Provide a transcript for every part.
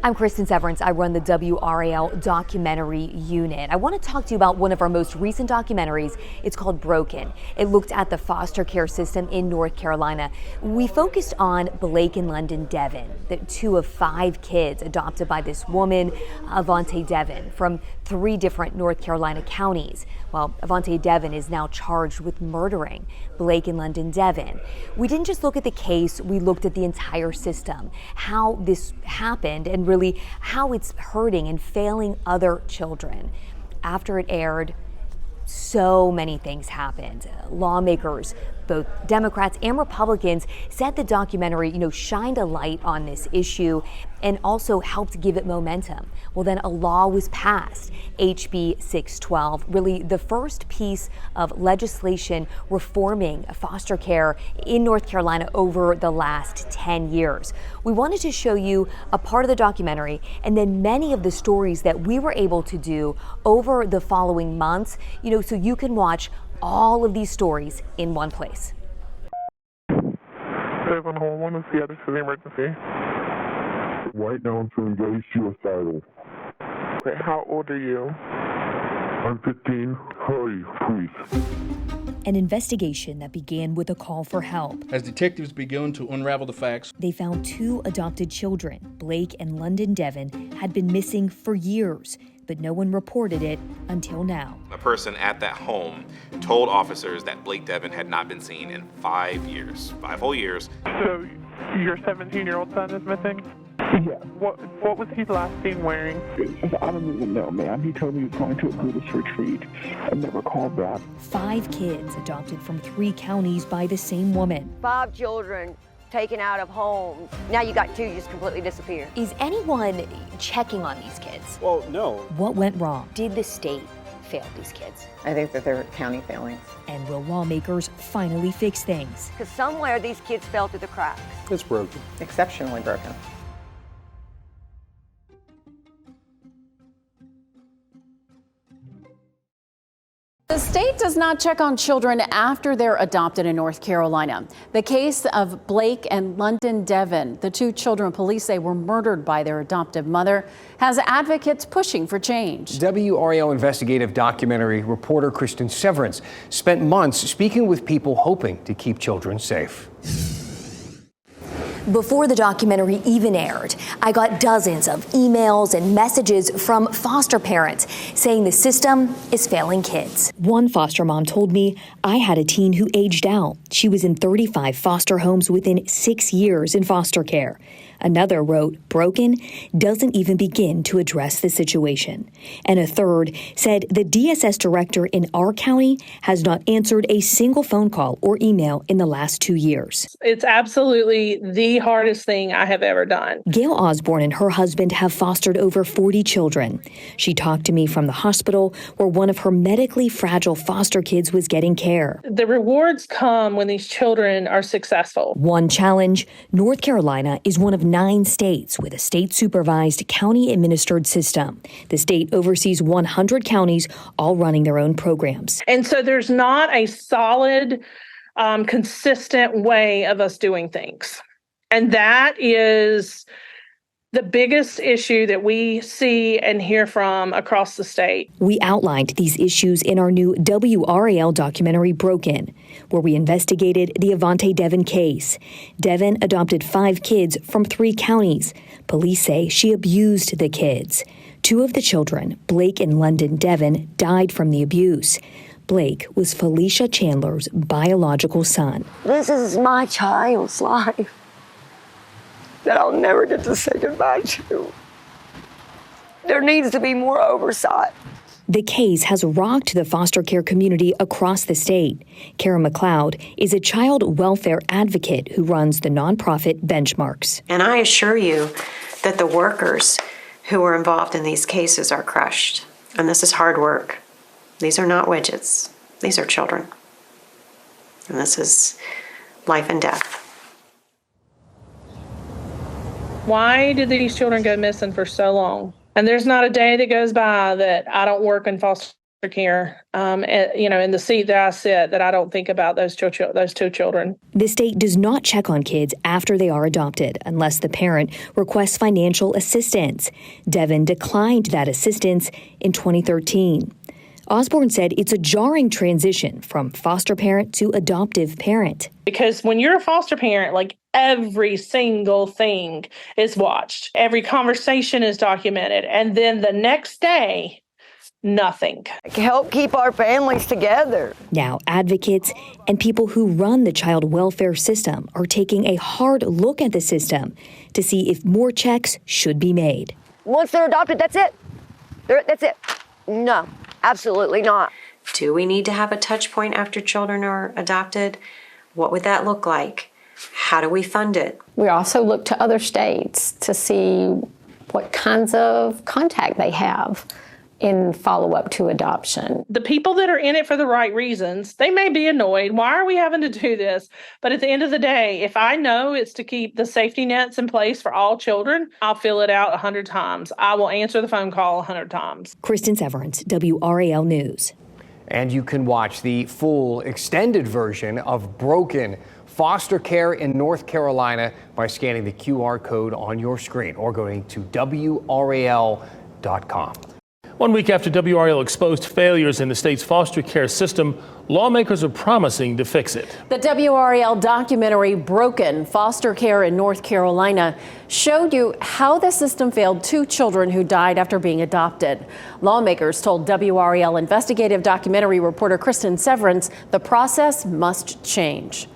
I'm Kristen Severance. I run the WRAL documentary unit. I want to talk to you about one of our most recent documentaries. It's called Broken. It looked at the foster care system in North Carolina. We focused on Blake and London Devon, the two of 5 kids adopted by this woman, Avante Devon, from 3 different North Carolina counties. Well, Avante Devon is now charged with murdering Blake and London Devon. We didn't just look at the case, we looked at the entire system, how this happened, and really how it's hurting and failing other children. After it aired, so many things happened. Lawmakers, both Democrats and Republicans, said the documentary, shined a light on this issue and also helped give it momentum. Well, then a law was passed, HB 612, really the first piece of legislation reforming foster care in North Carolina over the last 10 years. We wanted to show you a part of the documentary and then many of the stories that we were able to do over the following months, so you can watch all of these stories in one place. 711 is the address of the emergency. Right now I'm feeling very suicidal. Okay, how old are you? I'm 15. Hurry, please. An investigation that began with a call for help. As detectives began to unravel the facts, they found 2 adopted children. Blake and London Devon had been missing for years, but no one reported it until now. A person at that home told officers that Blake Devon had not been seen in 5 years, 5 whole years. So your 17-year-old son is missing? Yeah. What was he last seen wearing? I don't even know, man. He told me he was going to a Buddhist retreat and never called back. 5 kids adopted from 3 counties by the same woman. 5 children taken out of homes. Now you got 2 just completely disappear. Is anyone checking on these kids? Well, no. What went wrong? Did the state fail these kids? I think that they're county failings. And will lawmakers finally fix things? Because somewhere these kids fell through the cracks. It's broken. Exceptionally broken. The state does not check on children after they're adopted in North Carolina. The case of Blake and London Devon, the 2 children police say were murdered by their adoptive mother, has advocates pushing for change. WRAL investigative documentary reporter Kristen Severance spent months speaking with people hoping to keep children safe. Before the documentary even aired, I got dozens of emails and messages from foster parents saying the system is failing kids. One foster mom told me, I had a teen who aged out. She was in 35 foster homes within 6 years in foster care. Another wrote, Broken doesn't even begin to address the situation. And a third said the DSS director in our county has not answered a single phone call or email in the last 2 years. It's absolutely the hardest thing I have ever done. Gail Osborne and her husband have fostered over 40 children. She talked to me from the hospital where one of her medically fragile foster kids was getting care. The rewards come when these children are successful. One challenge, North Carolina is one of 9 states with a state-supervised, county-administered system. The state oversees 100 counties, all running their own programs. And so there's not a solid, consistent way of us doing things. And that is the biggest issue that we see and hear from across the state. We outlined these issues in our new WRAL documentary, Broken, where we investigated the Avante Devon case. Devon adopted 5 kids from 3 counties. Police say she abused the kids. 2 of the children, Blake and London Devon, died from the abuse. Blake was Felicia Chandler's biological son. This is my child's life that I'll never get to say goodbye to. There needs to be more oversight. The case has rocked the foster care community across the state. Karen McLeod is a child welfare advocate who runs the nonprofit Benchmarks. And I assure you that the workers who are involved in these cases are crushed. And this is hard work. These are not widgets. These are children. And this is life and death. Why did these children go missing for so long? And there's not a day that goes by that I don't work in foster care, in the seat that I sit, that I don't think about those two children. The state does not check on kids after they are adopted unless the parent requests financial assistance. Devin declined that assistance in 2013. Osborne said it's a jarring transition from foster parent to adoptive parent. Because when you're a foster parent, like, every single thing is watched. Every conversation is documented. And then the next day, nothing. Help keep our families together. Now, advocates and people who run the child welfare system are taking a hard look at the system to see if more checks should be made. Once they're adopted, that's it. That's it. No, absolutely not. Do we need to have a touch point after children are adopted? What would that look like? How do we fund it? We also look to other states to see what kinds of contact they have in follow-up to adoption. The people that are in it for the right reasons, they may be annoyed. Why are we having to do this? But at the end of the day, if I know it's to keep the safety nets in place for all children, I'll fill it out 100 times. I will answer the phone call 100 times. Kristen Severance, WRAL News. And you can watch the full extended version of Broken Foster Care in North Carolina by scanning the QR code on your screen or going to WRAL.com. 1 week after WRAL exposed failures in the state's foster care system, lawmakers are promising to fix it. The WRAL documentary Broken Foster Care in North Carolina showed you how the system failed 2 children who died after being adopted. Lawmakers told WRAL investigative documentary reporter Kristen Severance the process must change.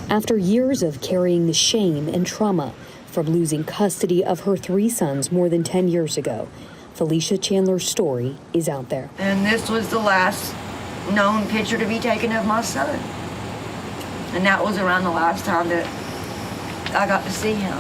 After years of carrying the shame and trauma from losing custody of her 3 sons more than 10 years ago, Felicia Chandler's story is out there. And this was the last known picture to be taken of my son. And that was around the last time that I got to see him.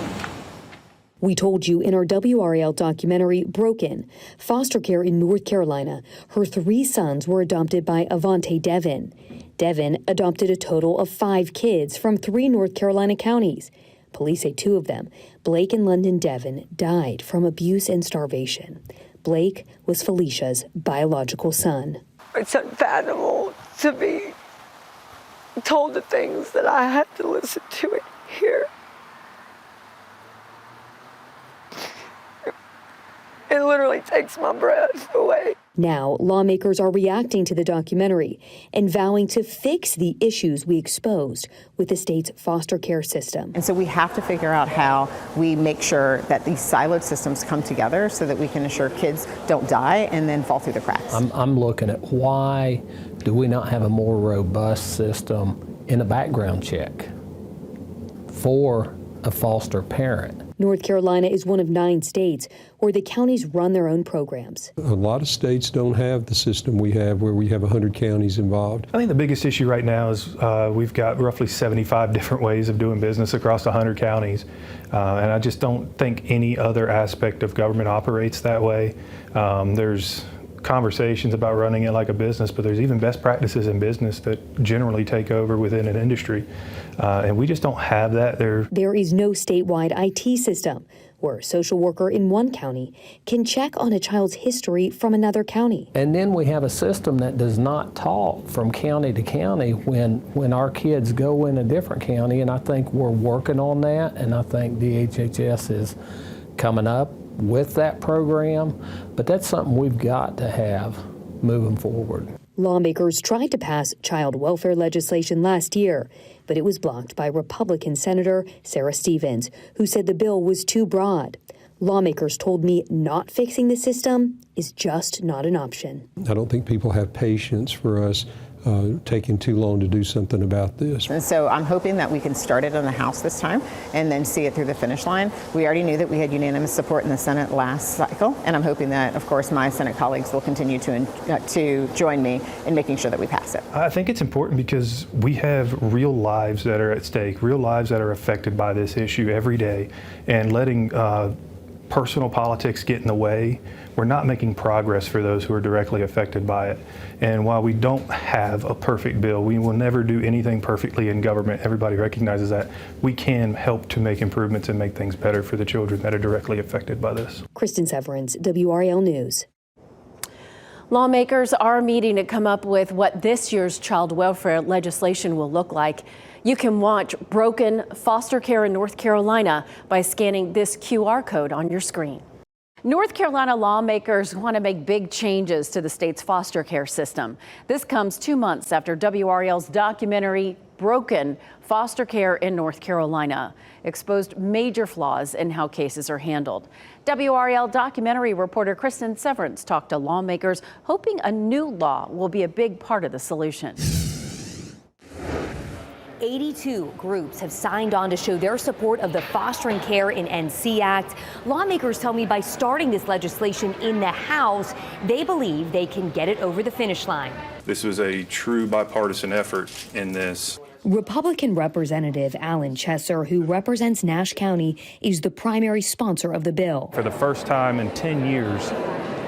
We told you in our WRAL documentary, Broken, Foster Care in North Carolina, her 3 sons were adopted by Avante Devin. Devin adopted a total of 5 kids from 3 North Carolina counties. Police say 2 of them, Blake and London Devin, died from abuse and starvation. Blake was Felicia's biological son. It's unfathomable to be told the things that I had to listen to and hear. It literally takes my breath away. Now, lawmakers are reacting to the documentary and vowing to fix the issues we exposed with the state's foster care system. And so we have to figure out how we make sure that these siloed systems come together so that we can ensure kids don't die and then fall through the cracks. I'm looking at why do we not have a more robust system in a background check for a foster parent. North Carolina is one of 9 states where the counties run their own programs. A lot of states don't have the system we have where we have 100 counties involved. I think the biggest issue right now is we've got roughly 75 different ways of doing business across 100 counties. And I just don't think any other aspect of government operates that way. There's conversations about running it like a business, but there's even best practices in business that generally take over within an industry. And we just don't have that there. There is no statewide IT system where a social worker in one county can check on a child's history from another county. And then we have a system that does not talk from county to county when our kids go in a different county, and I think we're working on that, and I think DHHS is coming up with that program, but that's something we've got to have moving forward. Lawmakers tried to pass child welfare legislation last year, but it was blocked by Republican Senator Sarah Stevens, who said the bill was too broad. Lawmakers told me not fixing the system is just not an option. I don't think people have patience for us taking too long to do something about this. And so I'm hoping that we can start it in the House this time and then see it through the finish line. We already knew that we had unanimous support in the Senate last cycle, and I'm hoping that, of course, my Senate colleagues will continue to join me in making sure that we pass it. I think it's important because we have real lives that are at stake, real lives that are affected by this issue every day, and letting personal politics get in the way, we're not making progress for those who are directly affected by it. And while we don't have a perfect bill, we will never do anything perfectly in government. Everybody recognizes that. We can help to make improvements and make things better for the children that are directly affected by this. Kristen Severance, WRAL News. Lawmakers are meeting to come up with what this year's child welfare legislation will look like. You can watch Broken Foster Care in North Carolina by scanning this QR code on your screen. North Carolina lawmakers want to make big changes to the state's foster care system. This comes 2 months after WRAL's documentary Broken Foster Care in North Carolina exposed major flaws in how cases are handled. WRAL documentary reporter Kristen Severance talked to lawmakers, hoping a new law will be a big part of the solution. 82 groups have signed on to show their support of the Fostering Care in NC Act. Lawmakers tell me by starting this legislation in the House, they believe they can get it over the finish line. This was a true bipartisan effort in this. Republican Representative Alan Chesser, who represents Nash County, is the primary sponsor of the bill. For the first time in 10 years,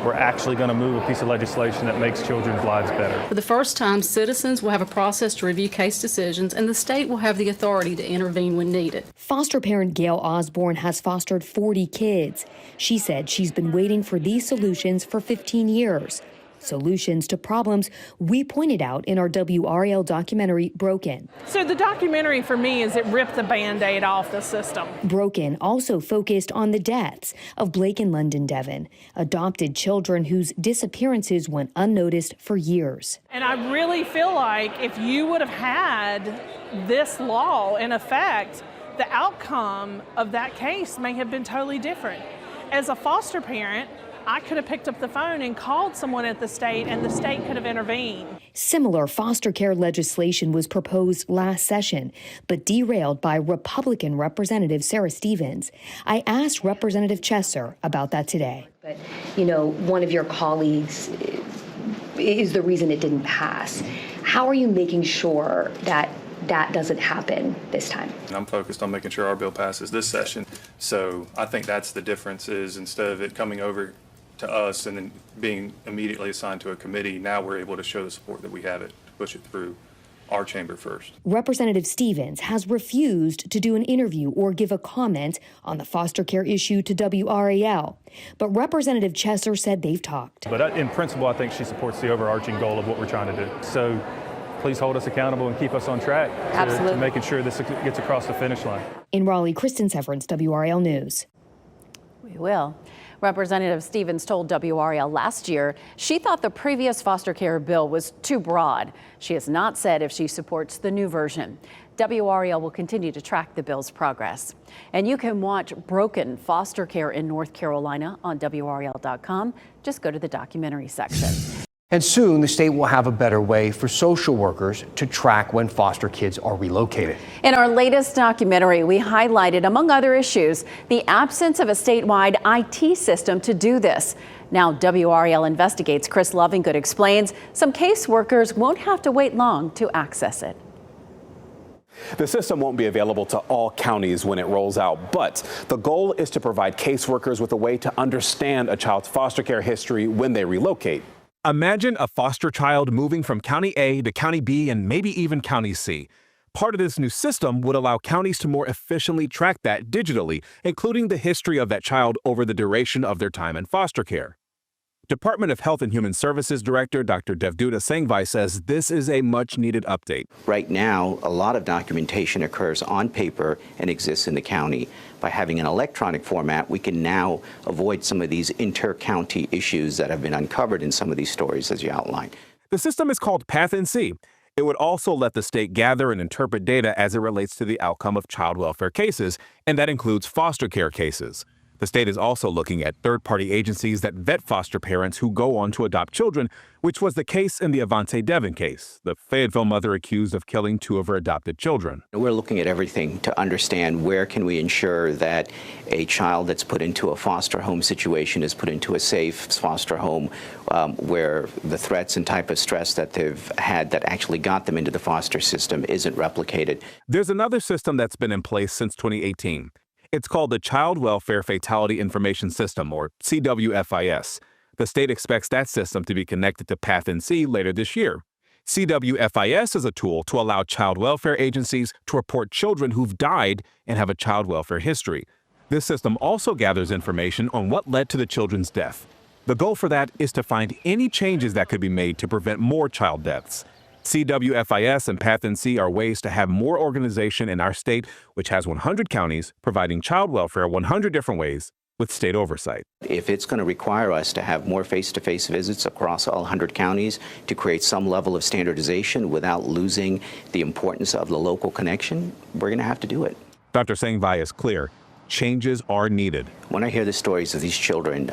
we're actually going to move a piece of legislation that makes children's lives better. For the first time, citizens will have a process to review case decisions, and the state will have the authority to intervene when needed. Foster parent Gail Osborne has fostered 40 kids. She said she's been waiting for these solutions for 15 years. Solutions to problems we pointed out in our WRAL documentary, Broken. So the documentary for me is it ripped the Band-Aid off the system. Broken also focused on the deaths of Blake and London Devon, adopted children whose disappearances went unnoticed for years. And I really feel like if you would have had this law in effect, the outcome of that case may have been totally different. As a foster parent, I could have picked up the phone and called someone at the state, and the state could have intervened. Similar foster care legislation was proposed last session, but derailed by Republican Representative Sarah Stevens. I asked Representative Chesser about that today. But, you know, one of your colleagues is the reason it didn't pass. How are you making sure that that doesn't happen this time? I'm focused on making sure our bill passes this session. So I think that's the difference, is instead of it coming over to us and then being immediately assigned to a committee, now we're able to show the support that we have it to push it through our chamber first. Representative Stevens has refused to do an interview or give a comment on the foster care issue to WRAL. But Representative Chesser said they've talked. But in principle, I think she supports the overarching goal of what we're trying to do. So please hold us accountable and keep us on track to making sure this gets across the finish line. In Raleigh, Kristen Severance, WRAL News. We will. Representative Stevens told WRAL last year she thought the previous foster care bill was too broad. She has not said if she supports the new version. WRAL will continue to track the bill's progress. And you can watch Broken Foster Care in North Carolina on WRAL.com. Just go to the documentary section. And soon the state will have a better way for social workers to track when foster kids are relocated. In our latest documentary, we highlighted, among other issues, the absence of a statewide IT system to do this. Now WRAL investigates. Chris Lovingood explains some caseworkers won't have to wait long to access it. The system won't be available to all counties when it rolls out, but the goal is to provide caseworkers with a way to understand a child's foster care history when they relocate. Imagine a foster child moving from County A to County B and maybe even County C. Part of this new system would allow counties to more efficiently track that digitally, including the history of that child over the duration of their time in foster care. Department of Health and Human Services Director Dr. Devduta Sanghvi says this is a much-needed update. Right now, a lot of documentation occurs on paper and exists in the county. By having an electronic format, we can now avoid some of these inter-county issues that have been uncovered in some of these stories, as you outlined. The system is called PathNC. It would also let the state gather and interpret data as it relates to the outcome of child welfare cases, and that includes foster care cases. The state is also looking at third-party agencies that vet foster parents who go on to adopt children, which was the case in the Vance Devon case, the Fayetteville mother accused of killing 2 of her adopted children. We're looking at everything to understand where can we ensure that a child that's put into a foster home situation is put into a safe foster home where the threats and type of stress that they've had that actually got them into the foster system isn't replicated. There's another system that's been in place since 2018. It's called the Child Welfare Fatality Information System, or CWFIS. The state expects that system to be connected to PathNC later this year. CWFIS is a tool to allow child welfare agencies to report children who've died and have a child welfare history. This system also gathers information on what led to the children's death. The goal for that is to find any changes that could be made to prevent more child deaths. CWFIS and PathNC are ways to have more organization in our state, which has 100 counties providing child welfare 100 different ways with state oversight. If it's going to require us to have more face-to-face visits across all 100 counties to create some level of standardization without losing the importance of the local connection, we're going to have to do it. Dr. Sanghvi is clear. Changes are needed. When I hear the stories of these children,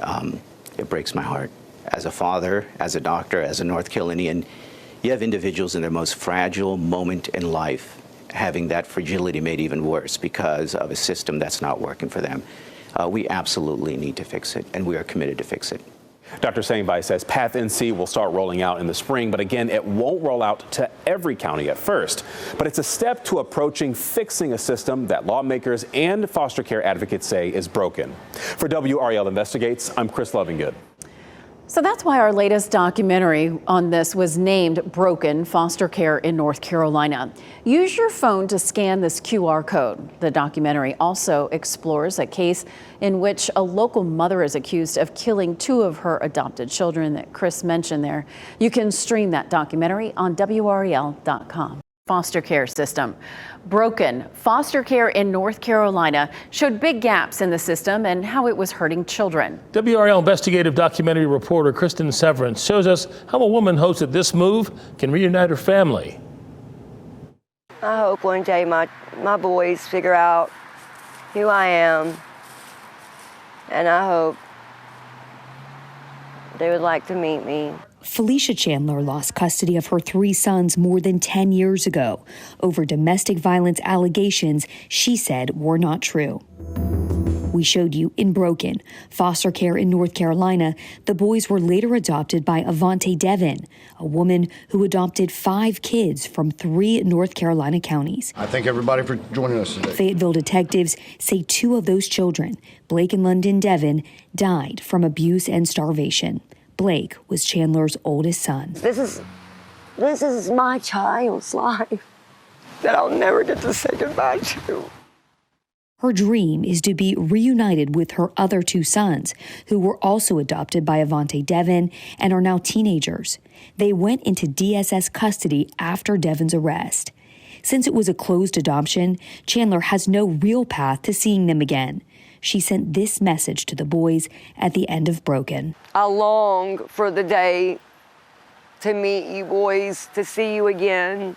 it breaks my heart. As a father, as a doctor, as a North Carolinian, you have individuals in their most fragile moment in life having that fragility made even worse because of a system that's not working for them. We absolutely need to fix it, and we are committed to fix it. Dr. Sanghvi says PathNC will start rolling out in the spring, but again, it won't roll out to every county at first. But it's a step to approaching fixing a system that lawmakers and foster care advocates say is broken. For WRAL Investigates, I'm Chris Lovingood. So that's why our latest documentary on this was named Broken: Foster Care in North Carolina. Use your phone to scan this QR code. The documentary also explores a case in which a local mother is accused of killing 2 of her adopted children that Chris mentioned there. You can stream that documentary on WRAL.com. Foster care system. Broken: Foster Care in North Carolina showed big gaps in the system and how it was hurting children. WRAL investigative documentary reporter Kristen Severance shows us how a woman hopes that this move can reunite her family. I hope one day my boys figure out who I am, and I hope they would like to meet me. Felicia Chandler lost custody of her 3 sons more than 10 years ago over domestic violence allegations she said were not true. We showed you in Broken: Foster Care in North Carolina. The boys were later adopted by Avante Devin, a woman who adopted 5 kids from 3 North Carolina counties. I thank everybody for joining us today. Fayetteville detectives say 2 of those children, Blake and London Devin, died from abuse and starvation. Blake was Chandler's oldest son. This is my child's life that I'll never get to say goodbye to. Her dream is to be reunited with her other 2 sons, who were also adopted by Avante Devin and are now teenagers. They went into DSS custody after Devin's arrest. Since it was a closed adoption, Chandler has no real path to seeing them again. She sent this message to the boys at the end of Broken. I long for the day to meet you boys, to see you again.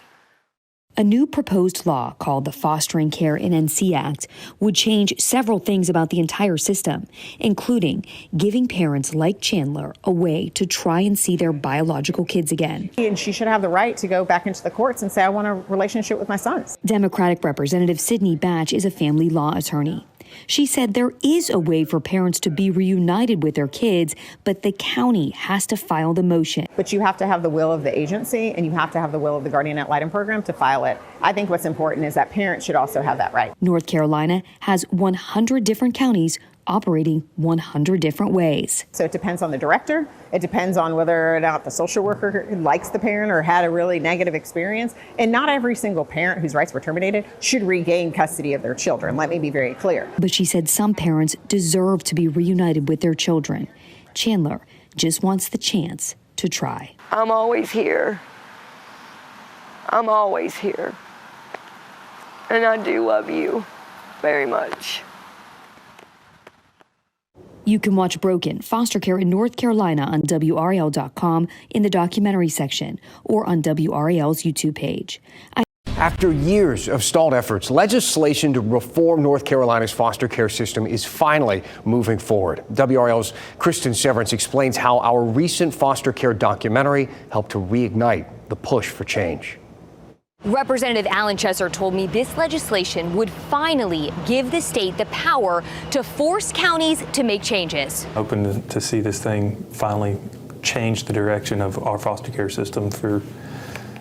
A new proposed law called the Fostering Care in NC Act would change several things about the entire system, including giving parents like Chandler a way to try and see their biological kids again. And she should have the right to go back into the courts and say, I want a relationship with my sons. Democratic Representative Sydney Batch is a family law attorney. She said there is a way for parents to be reunited with their kids, but the county has to file the motion. But you have to have the will of the agency, and you have to have the will of the guardian ad litem program to file it. I think what's important is that parents should also have that right. North Carolina has 100 different counties operating 100 different ways. So it depends on the director. It depends on whether or not the social worker likes the parent or had a really negative experience. And not every single parent whose rights were terminated should regain custody of their children. Let me be very clear. But she said some parents deserve to be reunited with their children. Chandler just wants the chance to try. I'm always here. I'm always here. And I do love you very much. You can watch Broken: Foster Care in North Carolina on WRAL.com in the documentary section or on WRAL's YouTube page. After years of stalled efforts, legislation to reform North Carolina's foster care system is finally moving forward. WRAL's Kristen Severance explains how our recent foster care documentary helped to reignite the push for change. Representative Alan Chesser told me this legislation would finally give the state the power to force counties to make changes. Hoping to see this thing finally change the direction of our foster care system for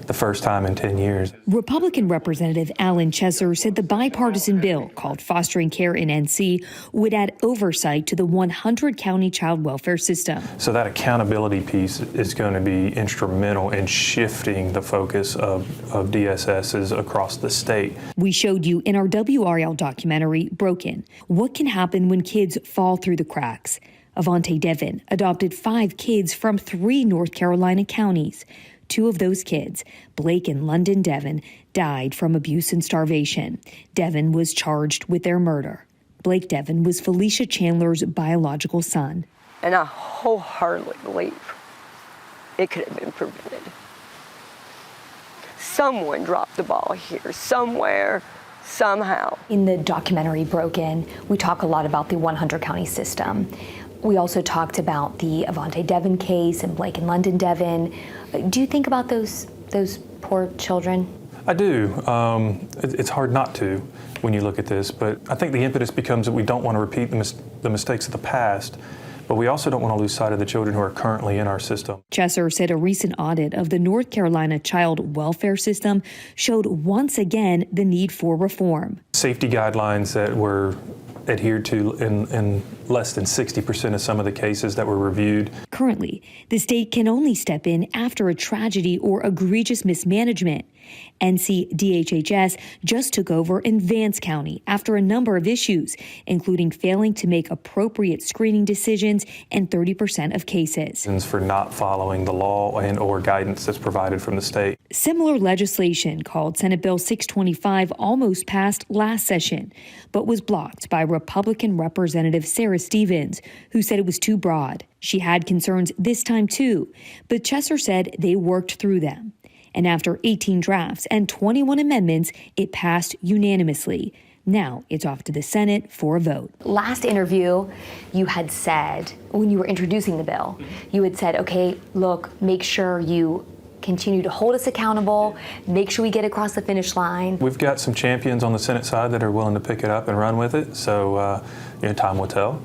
the first time in 10 years. Republican Representative Alan Chesser said the bipartisan bill called Fostering Care in NC would add oversight to the 100-county child welfare system. So that accountability piece is going to be instrumental in shifting the focus of DSSs across the state. We showed you in our WRAL documentary, Broken, what can happen when kids fall through the cracks. Avante Devin adopted 5 kids from 3 North Carolina counties. 2 of those kids, Blake and London Devin, died from abuse and starvation. Devin was charged with their murder. Blake Devin was Felicia Chandler's biological son. And I wholeheartedly believe it could have been prevented. Someone dropped the ball here, somewhere, somehow. In the documentary Broken, we talk a lot about the 100 county system. We also talked about the Avante Devin case and Blake and London Devin. Do you think about those poor children? I do. It's hard not to when you look at this, but I think the impetus becomes that we don't want to repeat the mistakes of the past, but we also don't want to lose sight of the children who are currently in our system. Chesser said a recent audit of the North Carolina child welfare system showed once again the need for reform. Safety guidelines that were adhered to in less than 60% of some of the cases that were reviewed. Currently, the state can only step in after a tragedy or egregious mismanagement. NCDHHS just took over in Vance County after a number of issues, including failing to make appropriate screening decisions in 30% of cases. For not following the law and or guidance that's provided from the state. Similar legislation called Senate Bill 625 almost passed last session, but was blocked by Republican Representative Sarah Stevens, who said it was too broad. She had concerns this time too, but Chesser said they worked through them. And after 18 drafts and 21 amendments, it passed unanimously. Now it's off to the Senate for a vote. Last interview, you had said, when you were introducing the bill, you had said, okay, look, make sure you continue to hold us accountable, make sure we get across the finish line. We've got some champions on the Senate side that are willing to pick it up and run with it, so time will tell.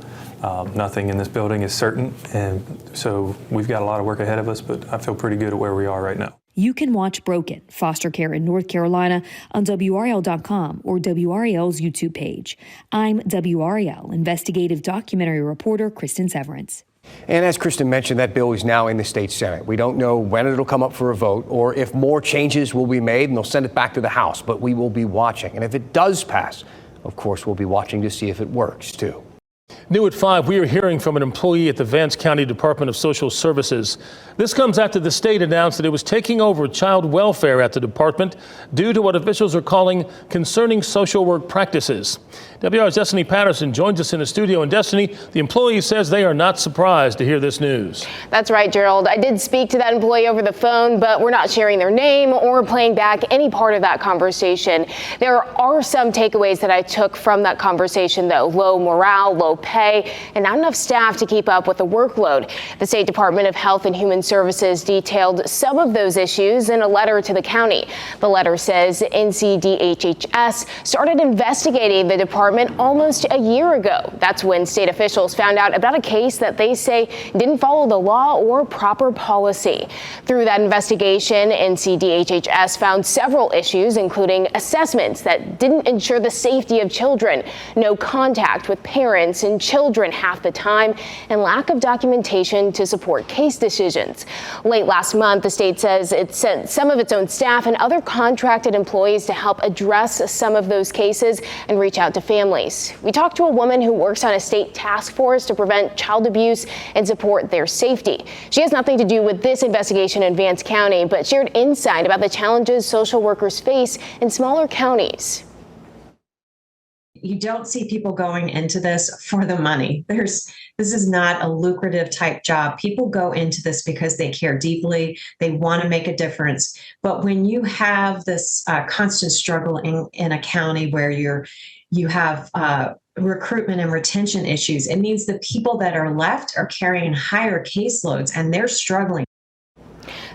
Nothing in this building is certain, and so we've got a lot of work ahead of us, but I feel pretty good at where we are right now. You can watch Broken, Foster Care in North Carolina on WRAL.com or WRAL's YouTube page. I'm WRAL investigative documentary reporter Kristen Severance. And as Kristen mentioned, that bill is now in the state Senate. We don't know when it'll come up for a vote or if more changes will be made and they'll send it back to the House, but we will be watching. And if it does pass, of course, we'll be watching to see if it works too. New at 5, we are hearing from an employee at the Vance County Department of Social Services. This comes after the state announced that it was taking over child welfare at the department due to what officials are calling concerning social work practices. WR's Destiny Patterson joins us in the studio. And Destiny, the employee says they are not surprised to hear this news. That's right, Gerald. I did speak to that employee over the phone, but we're not sharing their name or playing back any part of that conversation. There are some takeaways that I took from that conversation, though. Low morale, low pay, and not enough staff to keep up with the workload. The State Department of Health and Human Services detailed some of those issues in a letter to the county. The letter says NCDHHS started investigating the department almost a year ago. That's when state officials found out about a case that they say didn't follow the law or proper policy. Through that investigation, NCDHHS found several issues, including assessments that didn't ensure the safety of children, no contact with parents and children half the time, and lack of documentation to support case decisions. Late last month, the state says it sent some of its own staff and other contracted employees to help address some of those cases and reach out to families. We talked to a woman who works on a state task force to prevent child abuse and support their safety. She has nothing to do with this investigation in Vance County, but shared insight about the challenges social workers face in smaller counties. You don't see people going into this for the money. This is not a lucrative type job. People go into this because they care deeply. They want to make a difference. But when you have this constant struggle in a county where you have recruitment and retention issues, it means the people that are left are carrying higher caseloads and they're struggling.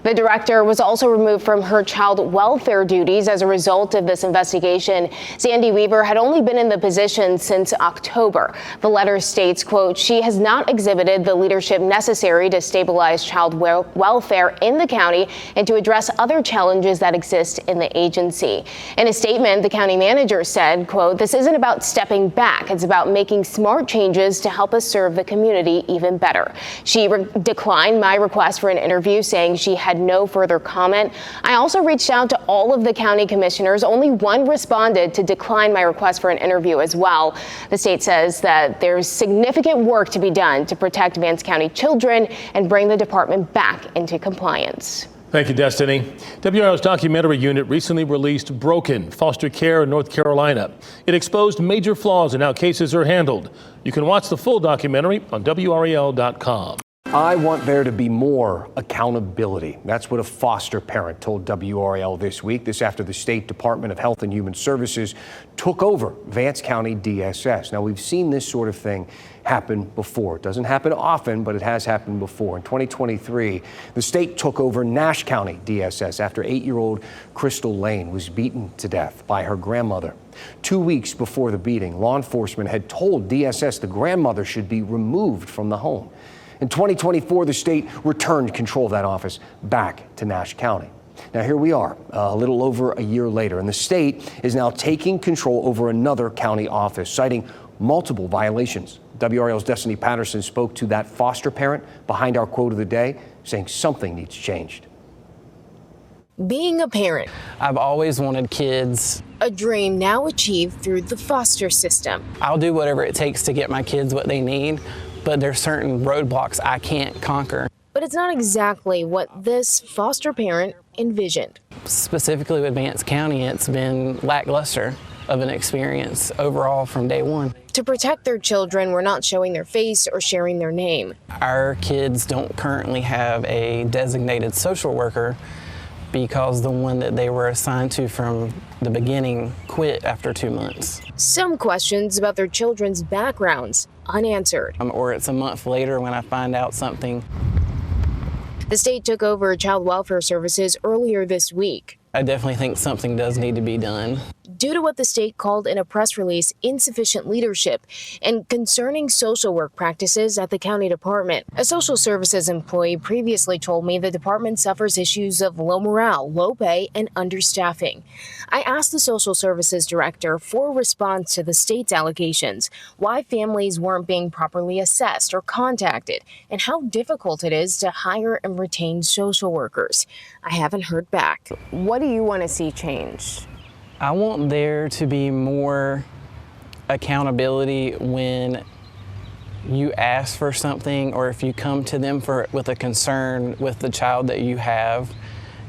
The director was also removed from her child welfare duties as a result of this investigation. Sandy Weaver had only been in the position since October. The letter states, quote, she has not exhibited the leadership necessary to stabilize child welfare in the county and to address other challenges that exist in the agency. In a statement, the county manager said, quote, this isn't about stepping back. It's about making smart changes to help us serve the community even better. She declined my request for an interview, saying she had had no further comment. I also reached out to all of the county commissioners. Only one responded to decline my request for an interview as well. The state says that there's significant work to be done to protect Vance County children and bring the department back into compliance. Thank you, Destiny. WRAL's documentary unit recently released Broken, Foster Care in North Carolina. It exposed major flaws in how cases are handled. You can watch the full documentary on WRAL.com. I want there to be more accountability. That's what a foster parent told WRAL this week. This after the State Department of Health and Human Services took over Vance County DSS. Now, we've seen this sort of thing happen before. It doesn't happen often, but it has happened before. In 2023, the state took over Nash County DSS after 8-year-old Crystal Lane was beaten to death by her grandmother. 2 weeks before the beating, law enforcement had told DSS the grandmother should be removed from the home. In 2024, the state returned control of that office back to Nash County. Now, here we are, a little over a year later, and the state is now taking control over another county office, citing multiple violations. WRAL's Destiny Patterson spoke to that foster parent behind our quote of the day, saying something needs changed. Being a parent, I've always wanted kids. a dream now achieved through the foster system. I'll do whatever it takes to get my kids what they need, but there's certain roadblocks I can't conquer. But it's not exactly what this foster parent envisioned. Specifically with Vance County, it's been lackluster of an experience overall from day one. To protect their children, we're not showing their face or sharing their name. Our kids don't currently have a designated social worker because the one that they were assigned to from the beginning quit after 2 months. Some questions about their children's backgrounds unanswered. Or it's a month later when I find out something. The state took over child welfare services earlier this week. I definitely think something does need to be done. Due to what the state called in a press release insufficient leadership and concerning social work practices at the county department. A social services employee previously told me the department suffers issues of low morale, low pay, and understaffing. I asked the social services director for a response to the state's allegations, why families weren't being properly assessed or contacted, and how difficult it is to hire and retain social workers. I haven't heard back. What do you want to see change? I want there to be more accountability when you ask for something or if you come to them with a concern with the child that you have,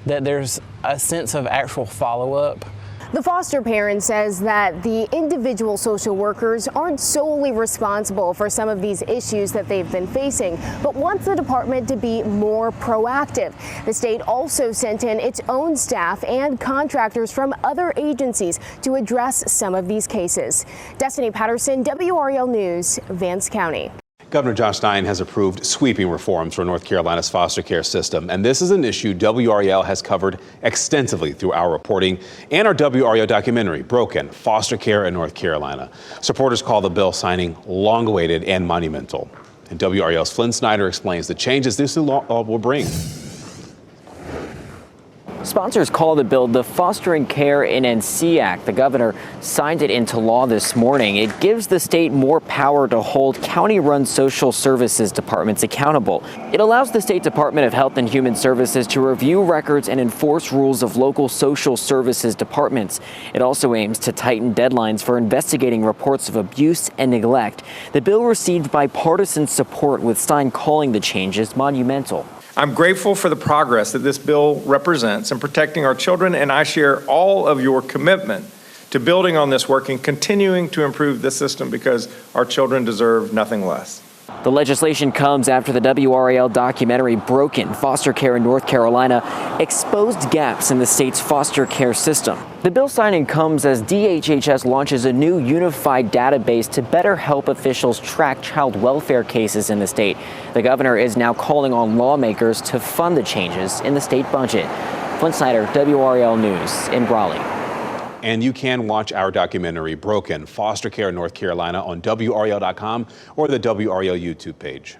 that there's a sense of actual follow-up. The foster parent says that the individual social workers aren't solely responsible for some of these issues that they've been facing, but wants the department to be more proactive. The state also sent in its own staff and contractors from other agencies to address some of these cases. Destiny Patterson, WRAL News, Vance County. Governor Josh Stein has approved sweeping reforms for North Carolina's foster care system, and this is an issue WRAL has covered extensively through our reporting and our WRAL documentary, Broken, Foster Care in North Carolina. Supporters call the bill signing long-awaited and monumental. And WRAL's Flynn Snyder explains the changes this law will bring. Sponsors call the bill the Fostering Care in NC Act. The governor signed it into law this morning. It gives the state more power to hold county-run social services departments accountable. It allows the State Department of Health and Human Services to review records and enforce rules of local social services departments. It also aims to tighten deadlines for investigating reports of abuse and neglect. The bill received bipartisan support, with Stein calling the changes monumental. I'm grateful for the progress that this bill represents in protecting our children, and I share all of your commitment to building on this work and continuing to improve this system because our children deserve nothing less. The legislation comes after the WRAL documentary Broken, Foster Care in North Carolina exposed gaps in the state's foster care system. The bill signing comes as DHHS launches a new unified database to better help officials track child welfare cases in the state. The governor is now calling on lawmakers to fund the changes in the state budget. Flynn Snyder, WRAL News in Raleigh. And you can watch our documentary, Broken, Foster Care in North Carolina, on WRAL.com or the WRAL YouTube page.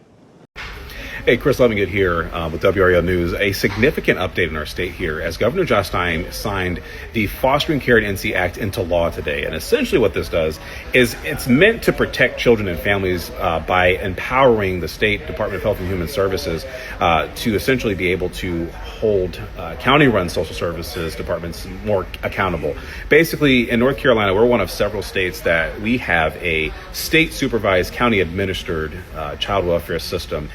Hey, Chris Levitt here with WRAL News. A significant update in our state here as Governor Josh Stein signed the Fostering Care and NC Act into law today. And essentially what this does is it's meant to protect children and families by empowering the State Department of Health and Human Services to essentially be able to hold county-run social services departments more accountable. Basically, in North Carolina, we're one of several states that we have a state-supervised, county-administered child welfare system.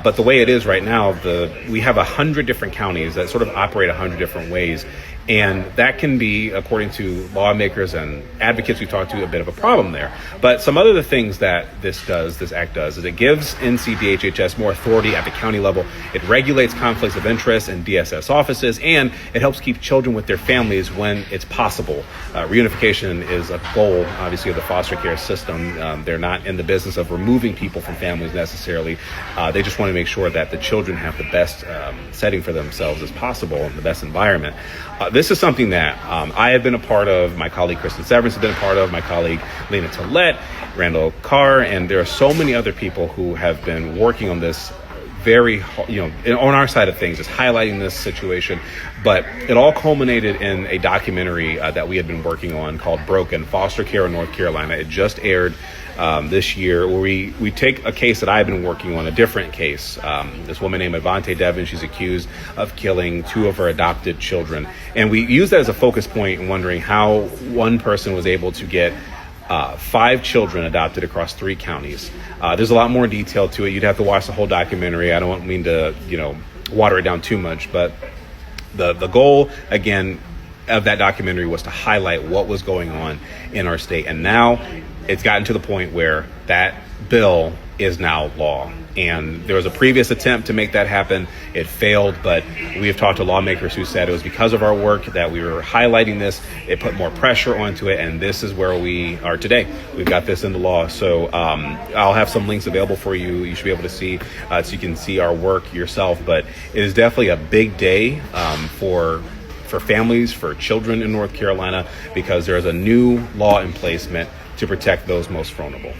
But the way it is right now, we have 100 different counties that sort of operate 100 different ways. And that can be, according to lawmakers and advocates we've talked to, a bit of a problem there. But some other things that this act does, is it gives NCDHHS more authority at the county level. It regulates conflicts of interest in DSS offices, and it helps keep children with their families when it's possible. Reunification is a goal, obviously, of the foster care system. They're not in the business of removing people from families necessarily. They just want to make sure that the children have the best setting for themselves as possible and the best environment. This is something that I have been a part of, my colleague Kristen Severance has been a part of, my colleague Lena Tillett, Randall Carr, and there are so many other people who have been working on this very, on our side of things, is highlighting this situation. But it all culminated in a documentary that we had been working on called Broken, Foster Care in North Carolina. It just aired this year, where we take a case that I've been working on, a different case. This woman named Avante Devin, she's accused of killing 2 of her adopted children. And we use that as a focus point in wondering how one person was able to get 5 children adopted across 3 counties. There's a lot more detail to it. You'd have to watch the whole documentary. I don't mean to, water it down too much, but the goal, again, of that documentary was to highlight what was going on in our state. And now it's gotten to the point where that bill is now law. And there was a previous attempt to make that happen. It failed, but we have talked to lawmakers who said it was because of our work that we were highlighting this. It put more pressure onto it, and this is where we are today. We've got this into law. So I'll have some links available for you. You should be able to see, so you can see our work yourself. But it is definitely a big day for families, for children in North Carolina, because there is a new law in place meant to protect those most vulnerable.